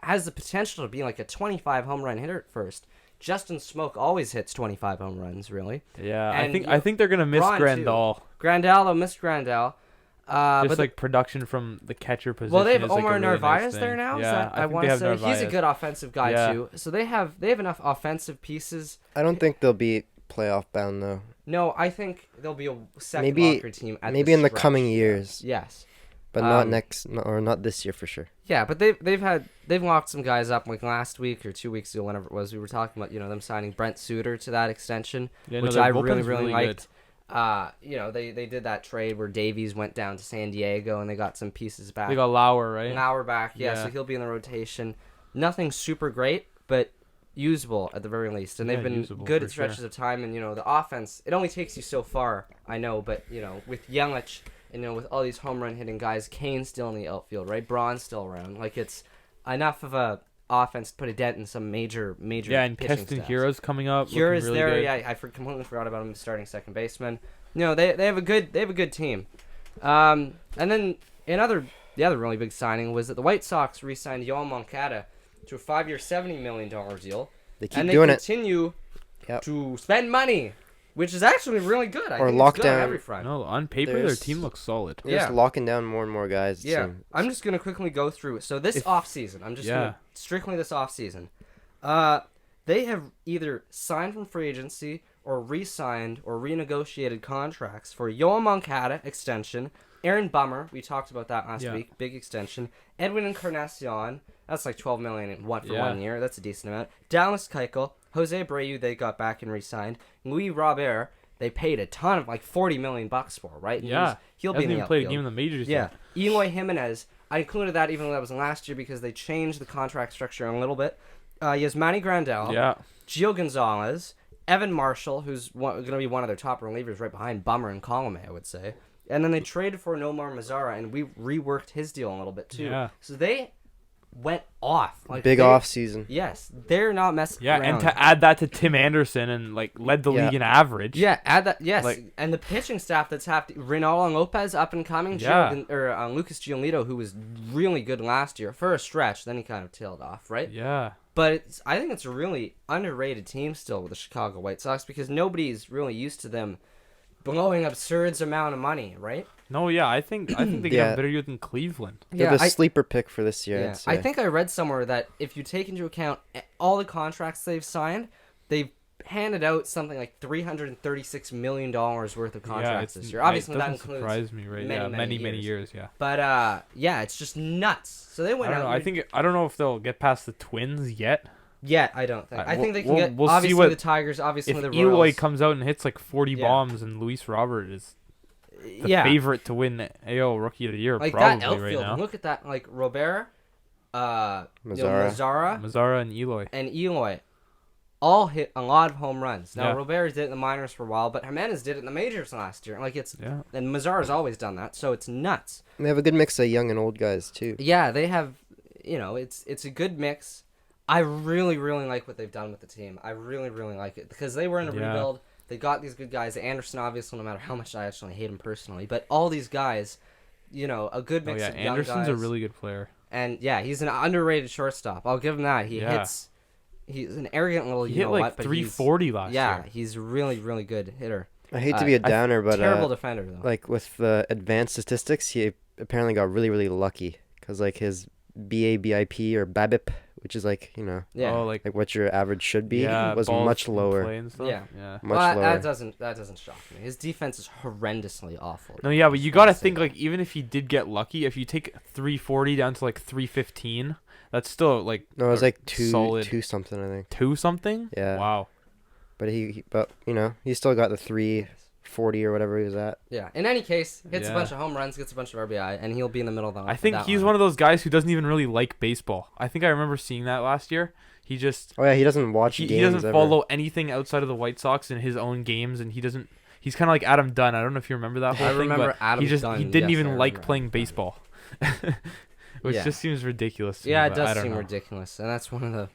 Speaker 1: has the potential to be like a 25 home run hitter at first. Justin Smoke always hits 25 home runs, really.
Speaker 2: Yeah,
Speaker 1: And,
Speaker 2: I think they're gonna miss
Speaker 1: Braun,
Speaker 2: Grandal.
Speaker 1: They'll miss Grandal.
Speaker 2: Just like production from the catcher position.
Speaker 1: Well, they have
Speaker 2: is, like,
Speaker 1: Omar
Speaker 2: a really
Speaker 1: Narvaez
Speaker 2: nice
Speaker 1: there
Speaker 2: thing.
Speaker 1: now.
Speaker 2: Yeah,
Speaker 1: I want to say he's a good offensive guy too. So they have enough offensive pieces.
Speaker 3: I don't think they'll be playoff bound, though.
Speaker 1: No, I think they'll be a second
Speaker 3: Maybe
Speaker 1: locker team.
Speaker 3: maybe in the coming years.
Speaker 1: Yes.
Speaker 3: But not this year for sure.
Speaker 1: Yeah, but they've locked some guys up like last week or 2 weeks ago, whenever it was. We were talking about them signing Brent Suter to that extension, which I really liked. They did that trade where Davies went down to San Diego and they got some pieces back.
Speaker 2: They got Lauer, right?
Speaker 1: Lauer back, so he'll be in the rotation. Nothing super great, but usable at the very least. And they've been good at stretches of time. And the offense, it only takes you so far, I know, but with Yelich. With all these home run hitting guys, Kane's still in the outfield, right? Braun's still around. Like enough of a offense to put a dent in some major
Speaker 2: Yeah, and
Speaker 1: pitching
Speaker 2: Keston
Speaker 1: staffs.
Speaker 2: Hiura's coming up.
Speaker 1: Hiura's
Speaker 2: looking really
Speaker 1: there.
Speaker 2: good.
Speaker 1: Yeah, I completely forgot about him starting second baseman. No, they have a good team. And then the other really big signing was that the White Sox re-signed Yoel Moncada to a 5-year, $70 million deal.
Speaker 3: They keep
Speaker 1: and they
Speaker 3: doing it.
Speaker 1: continue
Speaker 3: Yep.
Speaker 1: to spend money, which is actually really good. I
Speaker 3: Or
Speaker 1: think
Speaker 3: lock
Speaker 1: it's good on
Speaker 3: down-
Speaker 1: every front.
Speaker 2: No, on paper their
Speaker 3: There's-
Speaker 2: team looks solid.
Speaker 3: They're
Speaker 1: Yeah.
Speaker 3: just locking down more and more guys.
Speaker 1: Yeah,
Speaker 3: so-
Speaker 1: I'm just gonna quickly go through. So this offseason, I'm just
Speaker 2: Yeah.
Speaker 1: gonna strictly this offseason. They have either signed from free agency or re-signed or renegotiated contracts for Yoel Moncada extension, Aaron Bummer, we talked about that last week, big extension, Edwin Encarnacion, that's like $12 million for 1 year, that's a decent amount. Dallas Keuchel, Jose Abreu, they got back and re-signed. Louis Robert, they paid a ton of like $40 million for, right? And
Speaker 2: Yeah,
Speaker 1: he'll be
Speaker 2: hasn't
Speaker 1: in the
Speaker 2: even played a
Speaker 1: outfield.
Speaker 2: game in the majors
Speaker 1: Yeah,
Speaker 2: yet.
Speaker 1: Eloy Jimenez. I included that even though that was last year because they changed the contract structure a little bit. He has Manny Grandal,
Speaker 2: Yeah,
Speaker 1: Gio Gonzalez, Evan Marshall, who's going to be one of their top relievers right behind Bummer and Colomé, I would say. And then they traded for Nomar Mazara, and we reworked his deal a little bit too.
Speaker 2: Yeah.
Speaker 1: So they went off.
Speaker 3: Big off season.
Speaker 1: Yes, they're not messing
Speaker 2: yeah,
Speaker 1: around.
Speaker 2: and to add that to Tim Anderson and like led the
Speaker 3: Yeah.
Speaker 2: league in average.
Speaker 1: Yeah, add that. Yes,
Speaker 2: Like-
Speaker 1: and the pitching staff that's Rinaldo Lopez up and coming.
Speaker 2: Yeah.
Speaker 1: Lucas Giolito, who was really good last year for a stretch, then he kind of tailed off, right?
Speaker 2: Yeah.
Speaker 1: But I think it's a really underrated team still with the Chicago White Sox because nobody's really used to them blowing absurd amount of money, right?
Speaker 2: No, yeah, I think they can
Speaker 3: Yeah.
Speaker 2: have better year than Cleveland.
Speaker 3: They're the sleeper pick for this year.
Speaker 1: Yeah,
Speaker 3: I'd say.
Speaker 1: I think I read somewhere that if you take into account all the contracts they've signed, they've handed out something like $336 million worth of contracts this year. Obviously,
Speaker 2: it
Speaker 1: that
Speaker 2: doesn't
Speaker 1: includes
Speaker 2: surprise me, right?
Speaker 1: many
Speaker 2: Many years. Yeah.
Speaker 1: But yeah, it's just nuts. So they
Speaker 2: I
Speaker 1: went
Speaker 2: don't
Speaker 1: out.
Speaker 2: know. I don't know if they'll get past the Twins yet.
Speaker 1: Yeah, I don't think. I think they can
Speaker 2: we'll-
Speaker 1: get
Speaker 2: we'll see
Speaker 1: obviously
Speaker 2: what-
Speaker 1: the Tigers, obviously
Speaker 2: If
Speaker 1: the
Speaker 2: Eloy
Speaker 1: Royals.
Speaker 2: comes out and hits like 40
Speaker 1: Yeah.
Speaker 2: bombs and Luis Robert is the
Speaker 1: yeah,
Speaker 2: favorite to win the AL Rookie of the Year
Speaker 1: like
Speaker 2: probably
Speaker 1: that outfield.
Speaker 2: right now.
Speaker 1: Look at that, like Robert,
Speaker 3: Mazzara.
Speaker 2: Mazzara and Eloy.
Speaker 1: and Eloy, all hit a lot of home runs. Now
Speaker 2: Yeah.
Speaker 1: Robert did it in the minors for a while, but Jimenez did it in the majors last year. Like it's
Speaker 2: Yeah.
Speaker 1: and Mazzara's always done that, so it's nuts.
Speaker 3: They have a good mix of young and old guys too.
Speaker 1: Yeah, they have. It's a good mix. I really like what they've done with the team. I really like it because they were in a
Speaker 2: Yeah.
Speaker 1: rebuild. They got these good guys. Anderson, obviously, no matter how much I actually hate him personally, but all these guys, a good
Speaker 2: Oh
Speaker 1: mix
Speaker 2: yeah,
Speaker 1: of young
Speaker 2: Anderson's
Speaker 1: guys.
Speaker 2: a really good player.
Speaker 1: And yeah, he's an underrated shortstop. I'll give him that. He
Speaker 2: Yeah.
Speaker 1: hits. He's an arrogant little.
Speaker 2: He
Speaker 1: You
Speaker 2: hit
Speaker 1: know
Speaker 2: like
Speaker 1: what? But
Speaker 2: 340 last
Speaker 1: yeah,
Speaker 2: year.
Speaker 1: he's a really good hitter.
Speaker 3: I hate to be a downer, but
Speaker 1: Terrible defender though.
Speaker 3: like with the advanced statistics, he apparently got really lucky because like his BABIP or BABIP, which is like
Speaker 1: yeah.
Speaker 2: Oh, like
Speaker 3: what your average should be,
Speaker 2: yeah,
Speaker 3: was
Speaker 2: balls
Speaker 3: much
Speaker 2: in
Speaker 3: lower.
Speaker 2: play and stuff.
Speaker 1: Yeah.
Speaker 2: Yeah.
Speaker 3: Much
Speaker 1: Well,
Speaker 3: lower.
Speaker 1: that doesn't shock me. His defense is horrendously awful.
Speaker 2: No, yeah, but you gotta
Speaker 1: Honestly.
Speaker 2: think like even if he did get lucky, if you take 340 down to like 315, that's still like
Speaker 3: No, it was
Speaker 2: a
Speaker 3: like two
Speaker 2: solid
Speaker 3: something, I think.
Speaker 2: 2 something.
Speaker 3: Yeah.
Speaker 2: Wow.
Speaker 3: But he still got the 340 or whatever he was at.
Speaker 1: Yeah. In any case, hits a
Speaker 2: Yeah.
Speaker 1: bunch of home runs, gets a bunch of RBI, and he'll be in the middle of the.
Speaker 2: I think he's one of those guys who doesn't even really like baseball. I think I remember seeing that last year. He just
Speaker 3: Oh yeah, he doesn't watch
Speaker 2: he
Speaker 3: games
Speaker 2: doesn't
Speaker 3: ever.
Speaker 2: follow anything outside of the White Sox in his own games, and he's kind of like Adam Dunn. I don't know if you remember that whole
Speaker 1: I
Speaker 2: thing,
Speaker 1: remember
Speaker 2: but
Speaker 1: Adam
Speaker 2: he
Speaker 1: Dunn,
Speaker 2: didn't
Speaker 1: yes, I
Speaker 2: even like
Speaker 1: remember
Speaker 2: playing
Speaker 1: Adam Dunn.
Speaker 2: baseball, which
Speaker 1: Yeah.
Speaker 2: just seems ridiculous. To
Speaker 1: Yeah,
Speaker 2: me,
Speaker 1: it
Speaker 2: but I
Speaker 1: does
Speaker 2: don't
Speaker 1: seem
Speaker 2: know.
Speaker 1: ridiculous, and that's one of the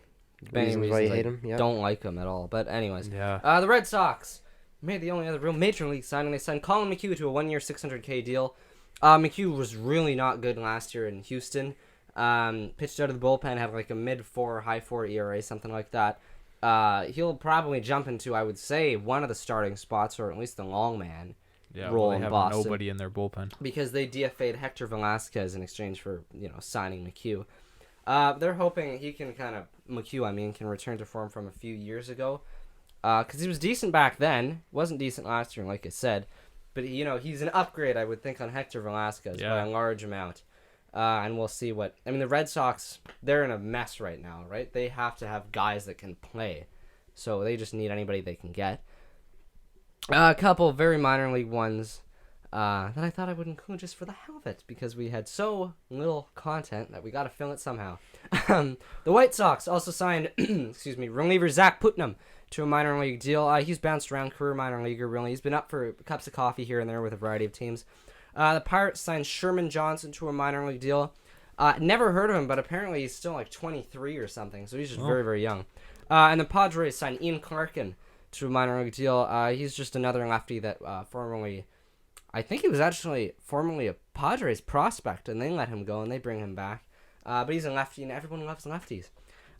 Speaker 1: many
Speaker 3: Reasons
Speaker 1: reasons
Speaker 3: why you
Speaker 1: I
Speaker 3: hate him. Yeah.
Speaker 1: don't like him at all. But anyways,
Speaker 2: Yeah.
Speaker 1: the Red Sox made the only other real major league signing. They signed Colin McHugh to a 1-year, $600K deal. McHugh was really not good last year in Houston. Pitched out of the bullpen, had like a mid-4, high-4 ERA, something like that. He'll probably jump into, I would say, one of the starting spots, or at least the long man,
Speaker 2: Yeah,
Speaker 1: role
Speaker 2: well, they
Speaker 1: in
Speaker 2: have
Speaker 1: Boston.
Speaker 2: nobody in their bullpen.
Speaker 1: because they DFA'd Hector Velasquez in exchange for signing McHugh. They're hoping he can McHugh can return to form from a few years ago, because he was decent back then. Wasn't decent last year, like I said, but he's an upgrade, I would think, on Hector Velasquez by
Speaker 2: Yeah.
Speaker 1: a large amount. And we'll see what the Red Sox. They're in a mess right now, right? They have to have guys that can play, so they just need anybody they can get. A couple very minor league ones that I thought I would include just for the hell of it, because we had so little content that we got to fill it somehow. The White Sox also signed, reliever Zach Putnam to a minor league deal. He's bounced around, career minor leaguer, really. He's been up for cups of coffee here and there with a variety of teams. The Pirates signed Sherman Johnson to a minor league deal. Never heard of him, but apparently he's still like 23 or something, so he's just
Speaker 2: Oh.
Speaker 1: very, very young. And the Padres signed Ian Clarkin to a minor league deal. He's just another lefty that formerly, I think he was actually formerly a Padres prospect, and they let him go and they bring him back. But he's a lefty, and everyone loves lefties.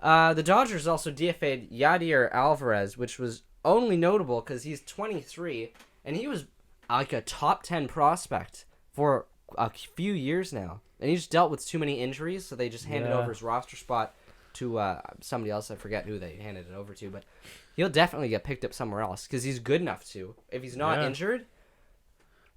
Speaker 1: The Dodgers also DFA'd Yadier Alvarez, which was only notable because he's 23, and he was like a top 10 prospect for a few years now. And he just dealt with too many injuries, so they just handed over his roster spot to somebody else. I forget who they handed it over to, but he'll definitely get picked up somewhere else because he's good enough to. If he's not injured.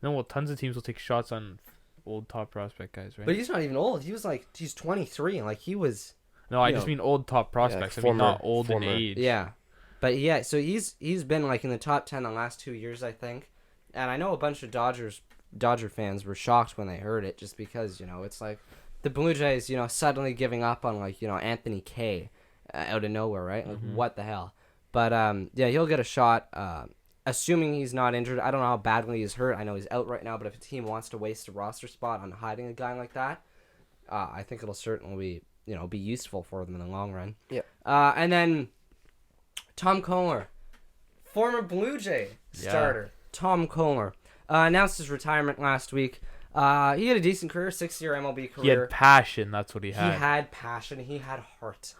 Speaker 2: No, well, tons of teams will take shots on old top prospect guys, right?
Speaker 1: But he's not even old. He's 23, and like he was.
Speaker 2: No, I just mean old top prospects. I mean not old in age.
Speaker 1: Yeah, but yeah, so he's been like in the top 10 the last 2 years, I think, and I know a bunch of Dodger fans were shocked when they heard it, just because it's like the Blue Jays suddenly giving up on like Anthony Kay out of nowhere, right? Like what the hell? But yeah, he'll get a shot. Assuming he's not injured. I don't know how badly he's hurt. I know he's out right now, but if a team wants to waste a roster spot on hiding a guy like that, I think it'll certainly be useful for them in the long run.
Speaker 3: Yeah.
Speaker 1: And then Tom Kohler, former Blue Jay starter, Tom Kohler, announced his retirement last week. He had a decent career, 6-year MLB career.
Speaker 2: He had passion. That's what he had.
Speaker 1: He had passion. He had heart.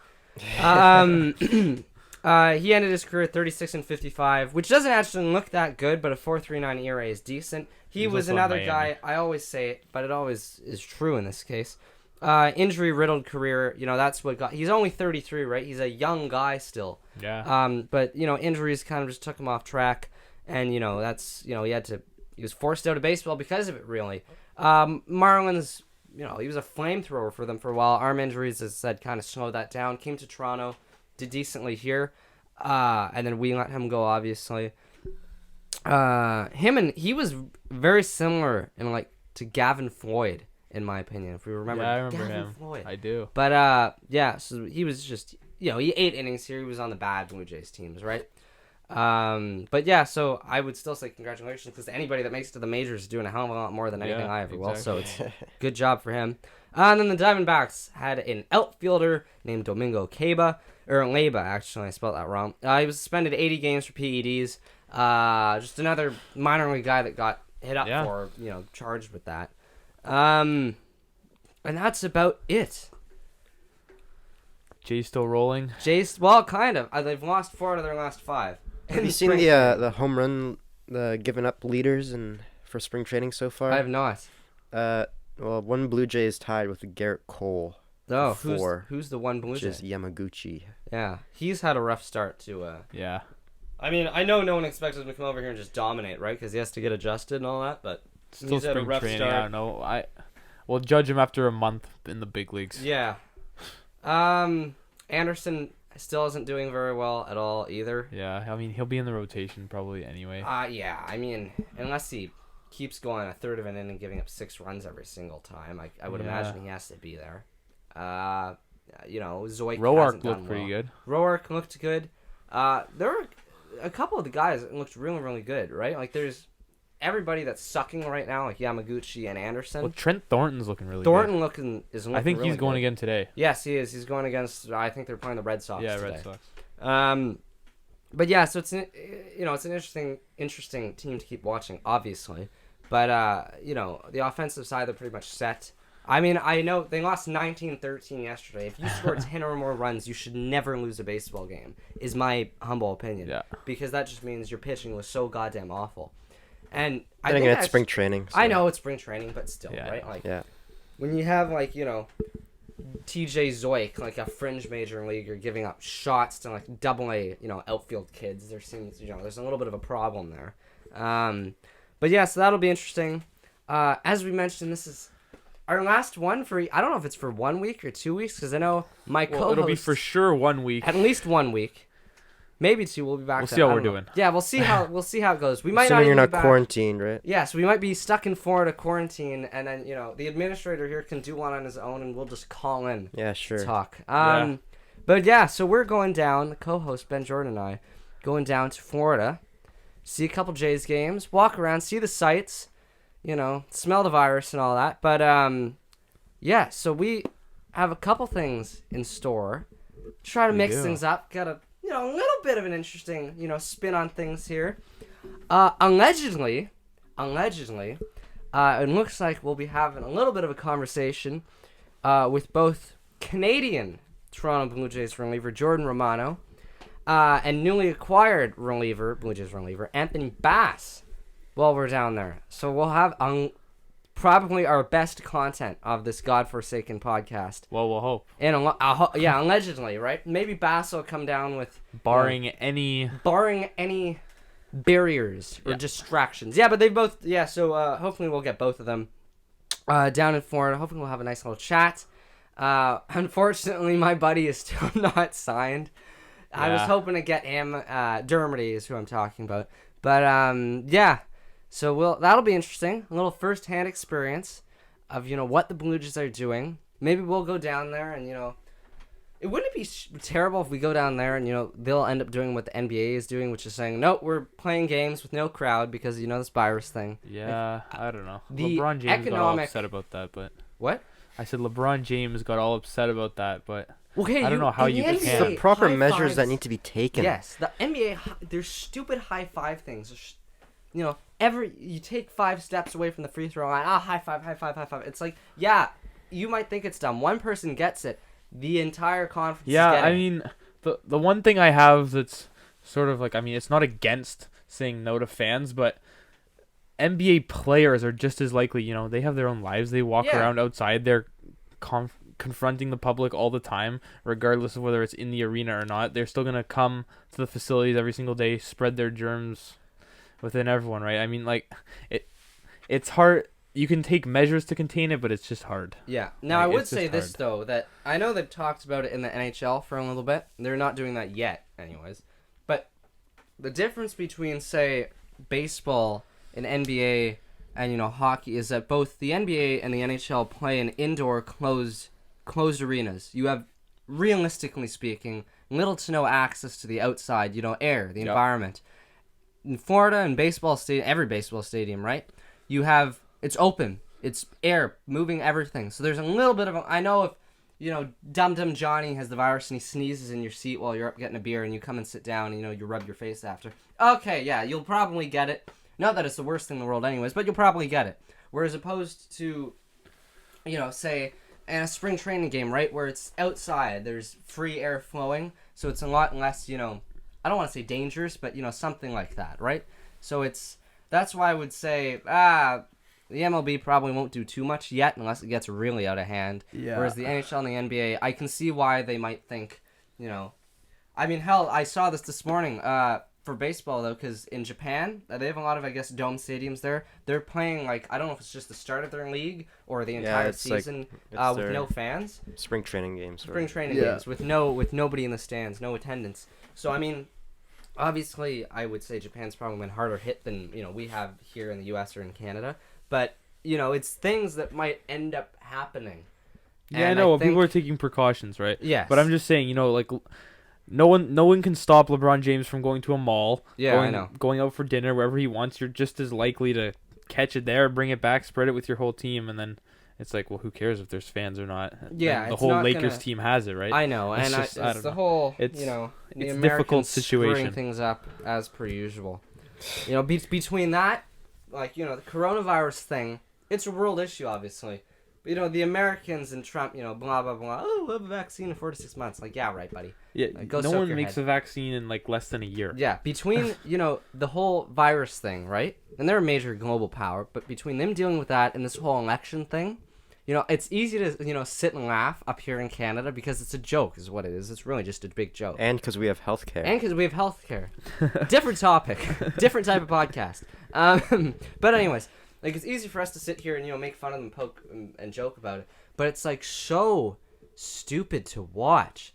Speaker 1: He ended his career at 36-55, which doesn't actually look that good, but a 4.39 ERA is decent. He was another guy. I always say it, but it always is true in this case. Injury-riddled career. That's what got. He's only 33, right? He's a young guy still.
Speaker 2: Yeah.
Speaker 1: But injuries kind of just took him off track, and that's he was forced out of baseball because of it. Really, Marlins. He was a flamethrower for them for a while. Arm injuries, as I said, kind of slowed that down. Came to Toronto, did decently here, and then we let him go. Obviously, he was very similar to Gavin Floyd, in my opinion. If we remember,
Speaker 2: I remember
Speaker 1: Gavin
Speaker 2: him.
Speaker 1: Floyd.
Speaker 2: I do.
Speaker 1: But yeah, so he was just he 8 innings here. He was on the bad Blue Jays teams, right? But yeah, so I would still say congratulations because anybody that makes it to the majors is doing a hell of a lot more than anything I ever will. So it's good job for him. And then the Diamondbacks had an outfielder named Domingo Leyba, actually, I spelled that wrong. He was suspended 80 games for PEDs. Just another minor league guy that got hit up for, charged with that. And that's about it.
Speaker 2: Jay's still rolling.
Speaker 1: Well, kind of. They've lost 4 out of their last 5.
Speaker 3: Have you seen the home run, the given up leaders for spring training so far?
Speaker 1: I have not.
Speaker 3: Well, one Blue Jay is tied with Garrett Cole.
Speaker 1: Oh,
Speaker 3: for
Speaker 1: who's the one Blue Jay?
Speaker 3: Which is Yamaguchi.
Speaker 1: Yeah, he's had a rough start to.
Speaker 2: Yeah.
Speaker 1: I mean, I know no one expects him to come over here and just dominate, right? Because he has to get adjusted and all that, but
Speaker 2: Still
Speaker 1: he's had a
Speaker 2: spring
Speaker 1: rough
Speaker 2: training.
Speaker 1: start.
Speaker 2: I don't know. We'll judge him after a month in the big leagues.
Speaker 1: Yeah. Anderson still isn't doing very well at all either.
Speaker 2: Yeah, I mean, he'll be in the rotation probably anyway.
Speaker 1: Yeah, I mean, unless he keeps going a third of an inning giving up 6 runs every single time, I would imagine he has to be there. Zoik
Speaker 2: Roark looked pretty good.
Speaker 1: Roark looked good. There were a couple of the guys that looked really, really good, right? Like, there's everybody that's sucking right now, like Yamaguchi and Anderson.
Speaker 2: Well, Trent Thornton's looking really
Speaker 1: Thornton
Speaker 2: good.
Speaker 1: looking
Speaker 2: I think
Speaker 1: really
Speaker 2: he's going
Speaker 1: good.
Speaker 2: again today.
Speaker 1: Yes, he is. He's going against, I think they're playing the Red Sox today.
Speaker 2: Red Sox.
Speaker 1: But yeah, so it's an interesting team to keep watching, obviously. But the offensive side, they're pretty much set. I mean, I know they lost 19-13 yesterday. If you score 10 or more runs, you should never lose a baseball game, is my humble opinion.
Speaker 2: Yeah.
Speaker 1: Because that just means your pitching was so goddamn awful. And I
Speaker 3: think
Speaker 1: think
Speaker 3: it's spring training. So.
Speaker 1: I know it's spring training, but still, right? Like, when you have, like, TJ Zoik, like a fringe major leaguer, giving up shots to, like, double-A, outfield kids, there seems, there's a little bit of a problem there. But yeah, so that'll be interesting. As we mentioned, this is our last one for, I don't know if it's for 1 week or 2 weeks, because I know my co-host...
Speaker 2: It'll be for sure 1 week.
Speaker 1: At least 1 week. Maybe 2. We'll be back.
Speaker 2: We'll see how we're doing.
Speaker 1: Yeah, we'll see how it goes. We might
Speaker 3: Assuming
Speaker 1: not
Speaker 3: you're
Speaker 1: even
Speaker 3: not
Speaker 1: be back.
Speaker 3: quarantined, right?
Speaker 1: Yeah, so we might be stuck in Florida quarantine, and then the administrator here can do one on his own, and we'll just call in.
Speaker 3: Yeah, sure.
Speaker 1: Talk. But yeah, so we're going down. The co-host Ben Jordan and I going down to Florida, see a couple Jays games, walk around, see the sights, smell the virus and all that. But yeah, so we have a couple things in store. Try to
Speaker 2: We
Speaker 1: mix
Speaker 2: do.
Speaker 1: things up. Got a little bit of an interesting spin on things here. Allegedly, it looks like we'll be having a little bit of a conversation with both Canadian Toronto Blue Jays reliever Jordan Romano and newly acquired Blue Jays reliever Anthony Bass while we're down there. So we'll have probably our best content of this godforsaken podcast.
Speaker 2: Well, we'll hope.
Speaker 1: And allegedly, right? Maybe Bass will come down with
Speaker 2: Barring any
Speaker 1: barriers or distractions. Yeah, but they both. Yeah, so hopefully we'll get both of them down in Florida. Hopefully we'll have a nice little chat. Unfortunately, my buddy is still not signed. I was hoping to get him. Dermody is who I'm talking about. But yeah. So that'll be interesting. A little first-hand experience of what the Blue Jays are doing. Maybe we'll go down there and it wouldn't be terrible if we go down there and they'll end up doing what the NBA is doing, which is saying no, we're playing games with no crowd because this virus thing.
Speaker 2: Yeah, I don't know.
Speaker 1: The
Speaker 2: LeBron James got all upset about that, but
Speaker 1: what?
Speaker 2: I said LeBron James got all upset about that, but
Speaker 1: Okay,
Speaker 2: I don't know how you
Speaker 1: NBA,
Speaker 2: can.
Speaker 3: The proper
Speaker 1: high
Speaker 3: measures that
Speaker 1: fives-
Speaker 3: need to be taken.
Speaker 1: Yes, the NBA. There's stupid high five things. You take 5 steps away from the free throw line. High five, high five, high five. It's like, yeah, you might think it's dumb. One person gets it. The entire conference.
Speaker 2: Yeah,
Speaker 1: is getting
Speaker 2: I mean, the one thing I have that's sort of like, I mean, it's not against saying no to fans, but NBA players are just as likely, they have their own lives. They walk around outside. They're confronting the public all the time, regardless of whether it's in the arena or not. They're still going to come to the facilities every single day, spread their germs within everyone, right? I mean, like, it's hard. You can take measures to contain it, but it's just hard.
Speaker 1: Yeah. Now,
Speaker 2: Like,
Speaker 1: I would
Speaker 2: it's just
Speaker 1: say this,
Speaker 2: hard.
Speaker 1: though, that I know they've talked about it in the NHL for a little bit. They're not doing that yet, anyways. But the difference between, say, baseball and NBA and, hockey is that both the NBA and the NHL play in indoor closed arenas. You have, realistically speaking, little to no access to the outside, air, the environment. In Florida and every baseball stadium, right? It's open. It's air moving everything. So there's a little bit of I know if, Dum Dum Johnny has the virus and he sneezes in your seat while you're up getting a beer and you come and sit down and, you rub your face after. Okay, yeah, you'll probably get it. Not that it's the worst thing in the world anyways, but you'll probably get it. Whereas opposed to, say, in a spring training game, right, where it's outside, there's free air flowing, so it's a lot less, I don't want to say dangerous, but, something like that, right? So that's why I would say, the MLB probably won't do too much yet unless it gets really out of hand.
Speaker 2: Yeah.
Speaker 1: Whereas the NHL and the NBA, I can see why they might think, I mean, hell, I saw this morning for baseball, though, because in Japan, they have a lot of, I guess, dome stadiums there. They're playing, like, I don't know if it's just the start of their league or the entire
Speaker 3: it's like-
Speaker 1: season
Speaker 3: it's
Speaker 1: with
Speaker 3: their
Speaker 1: no fans.
Speaker 3: Spring training games.
Speaker 1: Spring training games with nobody in the stands, no attendance. So, I mean, obviously, I would say Japan's probably been harder hit than, we have here in the U.S. or in Canada. But, it's things that might end up happening.
Speaker 2: Yeah,
Speaker 1: And
Speaker 2: I know.
Speaker 1: I think-
Speaker 2: People are taking precautions, right?
Speaker 1: Yes.
Speaker 2: But I'm just saying, like, no one can stop LeBron James from going to a mall.
Speaker 1: Yeah, I know.
Speaker 2: Going out for dinner wherever he wants. You're just as likely to catch it there, bring it back, spread it with your whole team, and then it's like, well, who cares if there's fans or not?
Speaker 1: Yeah,
Speaker 2: the
Speaker 1: it's
Speaker 2: whole
Speaker 1: not
Speaker 2: Lakers
Speaker 1: gonna-
Speaker 2: team has it, right?
Speaker 1: I know,
Speaker 2: It's
Speaker 1: and
Speaker 2: just- I
Speaker 1: it's
Speaker 2: don't
Speaker 1: the
Speaker 2: know.
Speaker 1: whole,
Speaker 2: It's
Speaker 1: the
Speaker 2: a difficult
Speaker 1: Americans
Speaker 2: situation.
Speaker 1: screwing things up as per usual. Between that, like, the coronavirus thing, it's a world issue, obviously. But, the Americans and Trump, blah, blah, blah. Oh, we'll have a vaccine in 4 to 6 months. Like, yeah, right, buddy.
Speaker 2: Yeah,
Speaker 1: Like, go
Speaker 2: no
Speaker 1: soak
Speaker 2: one
Speaker 1: your
Speaker 2: makes
Speaker 1: head.
Speaker 2: a vaccine in like less than a year.
Speaker 1: Yeah, between, the whole virus thing, right? And they're a major global power, but between them dealing with that and this whole election thing, it's easy to, sit and laugh up here in Canada because it's a joke is what it is. It's really just a big joke.
Speaker 3: And because we have healthcare.
Speaker 1: And because we have healthcare. Different topic. Different type of podcast. But anyways, like, it's easy for us to sit here and, make fun of them, poke and joke about it. But it's, like, so stupid to watch.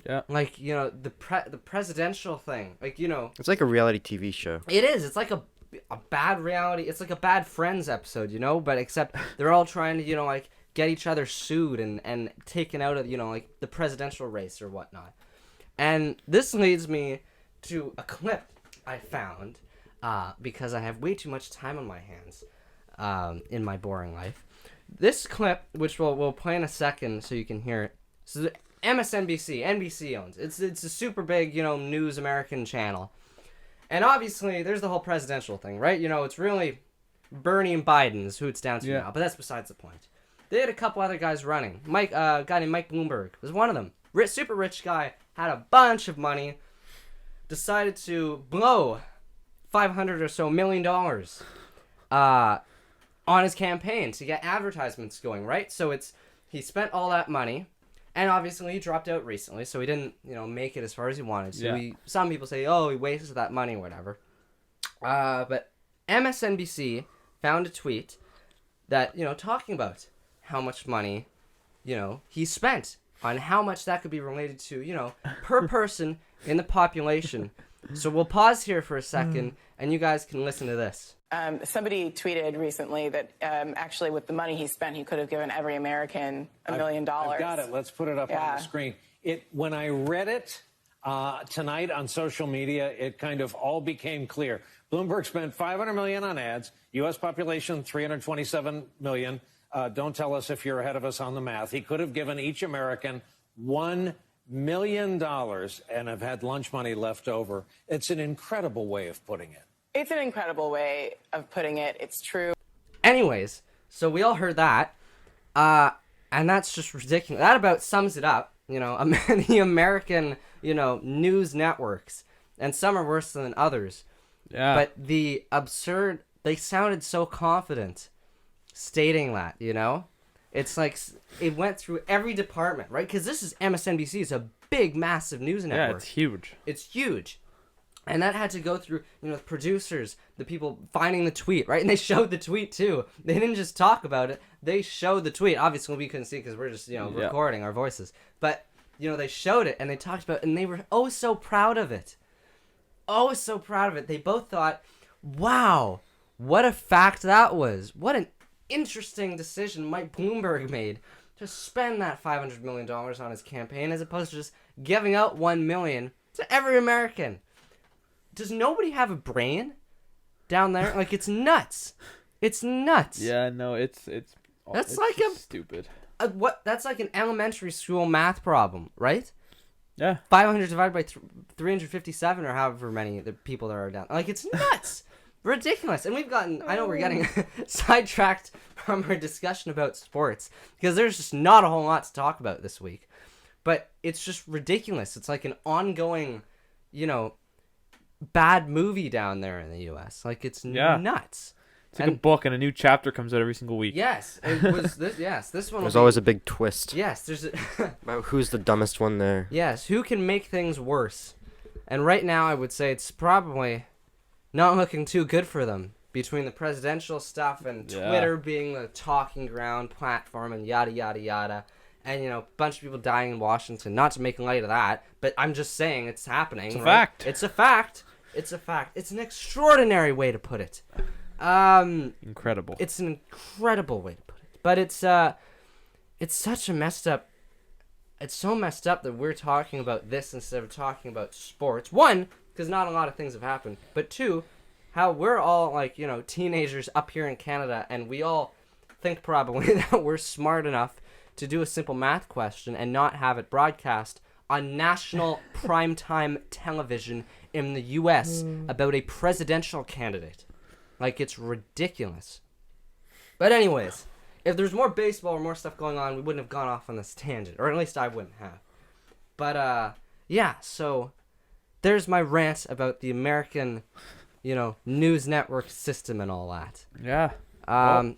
Speaker 2: Yeah.
Speaker 1: Like, the presidential thing. Like,
Speaker 3: It's like a reality TV show.
Speaker 1: it is. It's like a bad reality. It's like a bad Friends episode, But except they're all trying to, like, get each other sued and taken out of, like, the presidential race or whatnot. And this leads me to a clip I found because I have way too much time on my hands in my boring life. This clip, which we'll play in a second so you can hear it. So the MSNBC, NBC owns. It's a super big, news American channel. And obviously, there's the whole presidential thing, right? It's really Bernie and Biden's who it's down to now, but that's besides the point. They had a couple other guys running. A guy named Mike Bloomberg was one of them. Super rich guy, had a bunch of money, decided to blow $500 or so million on his campaign to get advertisements going, right? So he spent all that money, and obviously he dropped out recently, so he didn't, make it as far as he wanted to.
Speaker 2: Yeah.
Speaker 1: Some people say, he wasted that money or whatever. But MSNBC found a tweet that, talking about how much money, he spent on how much that could be related to, per person in the population. So we'll pause here for a second, and you guys can listen to this.
Speaker 4: Somebody tweeted recently that actually with the money he spent, he could have given every American $1 million.
Speaker 5: I've got it. Let's put it up on the screen. When I read it tonight on social media, it kind of all became clear. Bloomberg spent $500 million on ads. U.S. population 327 million. Don't tell us if you're ahead of us on the math. He could have given each American $1 million and have had lunch money left over. It's an incredible way of putting it.
Speaker 4: It's an incredible way of putting it. It's true.
Speaker 1: Anyways, so we all heard that, and that's just ridiculous. That about sums it up. The American, news networks, and some are worse than others.
Speaker 2: Yeah.
Speaker 1: But the absurd, they sounded so confident stating that, It's like it went through every department, right? Because this is MSNBC. It's a big, massive news network.
Speaker 2: Yeah, it's huge.
Speaker 1: It's huge. And that had to go through, the producers, the people finding the tweet, right? And they showed the tweet, too. They didn't just talk about it. They showed the tweet. Obviously, we couldn't see because we're just, recording our voices. But, they showed it, and they talked about it, and they were so proud of it. So proud of it. They both thought, wow, what a fact that was. What an interesting decision Mike Bloomberg made to spend that $500 million on his campaign as opposed to just giving out $1 million to every American. Does nobody have a brain down there? Like, it's nuts. It's nuts.
Speaker 2: Yeah, no, it's
Speaker 1: like
Speaker 2: stupid.
Speaker 1: That's like an elementary school math problem, right?
Speaker 2: Yeah.
Speaker 1: 500 divided by 357 or however many the people there are down. Like, it's nuts. Ridiculous. And I know we're getting sidetracked from our discussion about sports because there's just not a whole lot to talk about this week. But it's just ridiculous. It's like an ongoing, bad movie down there in the U.S. Like, it's nuts.
Speaker 2: It's like a book and a new chapter comes out every single week.
Speaker 1: Yes, it was this. Yes, this one.
Speaker 3: There's always a big twist.
Speaker 1: Yes, there's.
Speaker 3: About who's the dumbest one there?
Speaker 1: Yes, who can make things worse? And right now, I would say it's probably not looking too good for them between the presidential stuff and Twitter being the talking ground platform and yada yada yada, and a bunch of people dying in Washington. Not to make light of that, but I'm just saying it's happening.
Speaker 2: It's a
Speaker 1: right?
Speaker 2: fact.
Speaker 1: It's a fact. It's a fact. It's an extraordinary way to put it.
Speaker 2: Incredible.
Speaker 1: It's an incredible way to put it. But it's such a messed up. It's so messed up that we're talking about this instead of talking about sports. One, because not a lot of things have happened. But two, how we're all like, teenagers up here in Canada, and we all think probably that we're smart enough to do a simple math question and not have it broadcast on national primetime television in the U.S. about a presidential candidate. Like, it's ridiculous. But anyways, if there's more baseball or more stuff going on, we wouldn't have gone off on this tangent. Or at least I wouldn't have. But, yeah, so there's my rant about the American, news network system and all that.
Speaker 2: Yeah.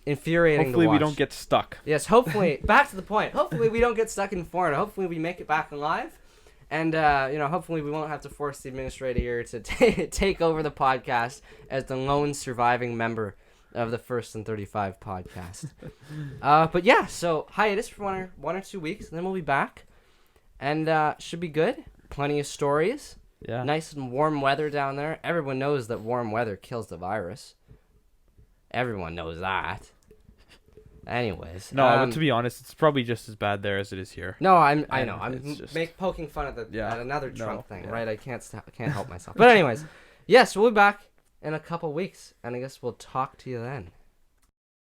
Speaker 1: Infuriating
Speaker 2: Hopefully
Speaker 1: to watch.
Speaker 2: we don't get stuck.
Speaker 1: Yes, hopefully, back to the point. Hopefully we don't get stuck in Florida. Hopefully we make it back alive. And, hopefully we won't have to force the administrator here to take over the podcast as the lone surviving member of the First and 35 podcast. But yeah, so hiatus for one or 2 weeks, and then we'll be back. And should be good. Plenty of stories.
Speaker 2: Yeah.
Speaker 1: Nice and warm weather down there. Everyone knows that warm weather kills the virus. Everyone knows that. Anyways.
Speaker 2: No, but to be honest, it's probably just as bad there as it is here.
Speaker 1: No, I know. I'm
Speaker 2: just
Speaker 1: poking fun at at another Trump thing,
Speaker 2: yeah.
Speaker 1: right? I can't help myself. But anyways, yes, we'll be back in a couple weeks, and I guess we'll talk to you then.